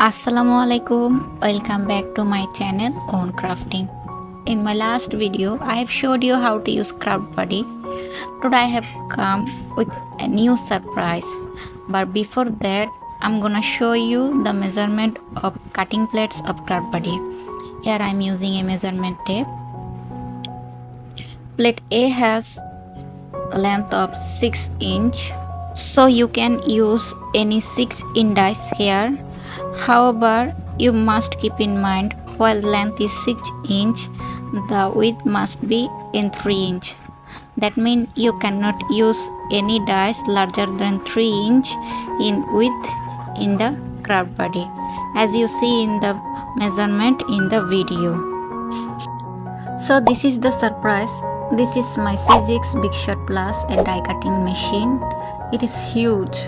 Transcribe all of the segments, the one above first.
Assalamu alaikum. Welcome back to my channel on crafting. In my last video I have showed you how to use Scrapbook. Today I have come with a new surprise, but before that I'm gonna show you the measurement of cutting plates of Scrapbook. Here I am using a measurement tape. Plate A has a length of 6 inch, so you can use any 6-inch dice here. However, you must keep in mind while length is 6 inch, the width must be in 3 inch. That means you cannot use any dice larger than 3 inch in width in the craft body, as you see in the measurement in the video. So this is the surprise. This is my Sizzix Bigshot Plus, a die cutting machine. It is huge.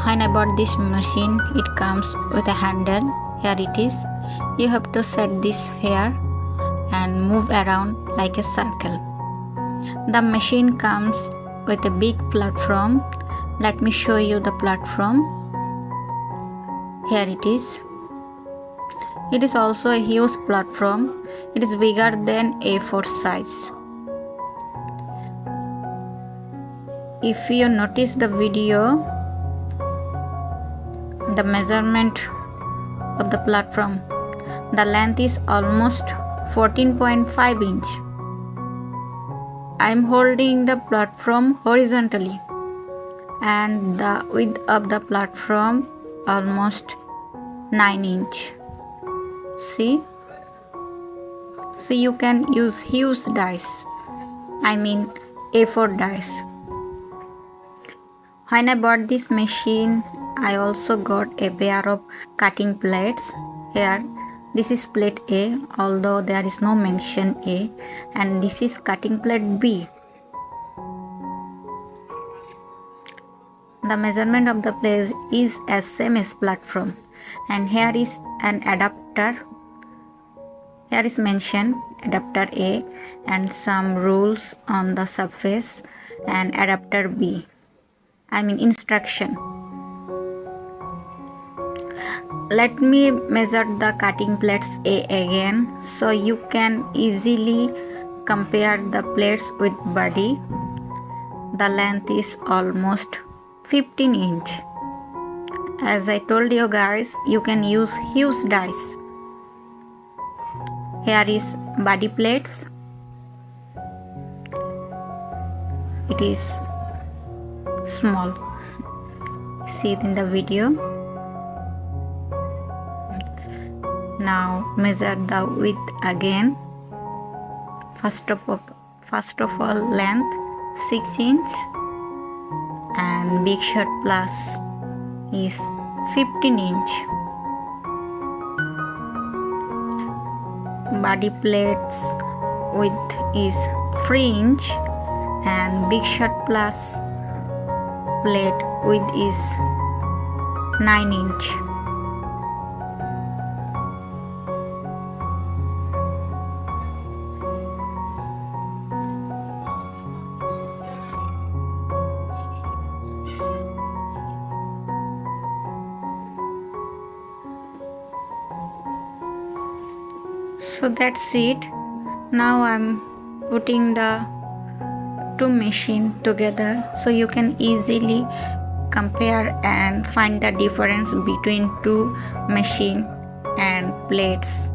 When I bought this machine, it comes with a handle. Here it is. You have to set this here and move around like a circle. The machine comes with a big platform. Let me show you the platform. Here it is. It is also a huge platform. It is bigger than A4 size. If you notice the video, the measurement of the platform, the length is almost 14.5 inch. I am holding the platform horizontally, and the width of the platform almost 9 inch. See, you can use huge dice, I mean A4 dice. When I bought this machine, I also got a pair of cutting plates. Here, this is plate A, although there is no mention A, and this is cutting plate B. The measurement of the plate is as same as platform, and here is an adapter. Here is mentioned adapter A and some rules on the surface, and adapter B, I mean instruction. Let me measure the cutting plates A again, so you can easily compare the plates with body. The length is almost 15 inch. As I told you guys, you can use huge dice. Here is body plates. It is small. See it in the video. Now measure the width again. First of all, length 6 inch, and Bigshot Plus is 15 inch. Body plates width is 3 inch, and Bigshot Plus plate width is 9 inch. So that's it. Now I'm putting the two machines together so you can easily compare and find the difference between two machine and plates.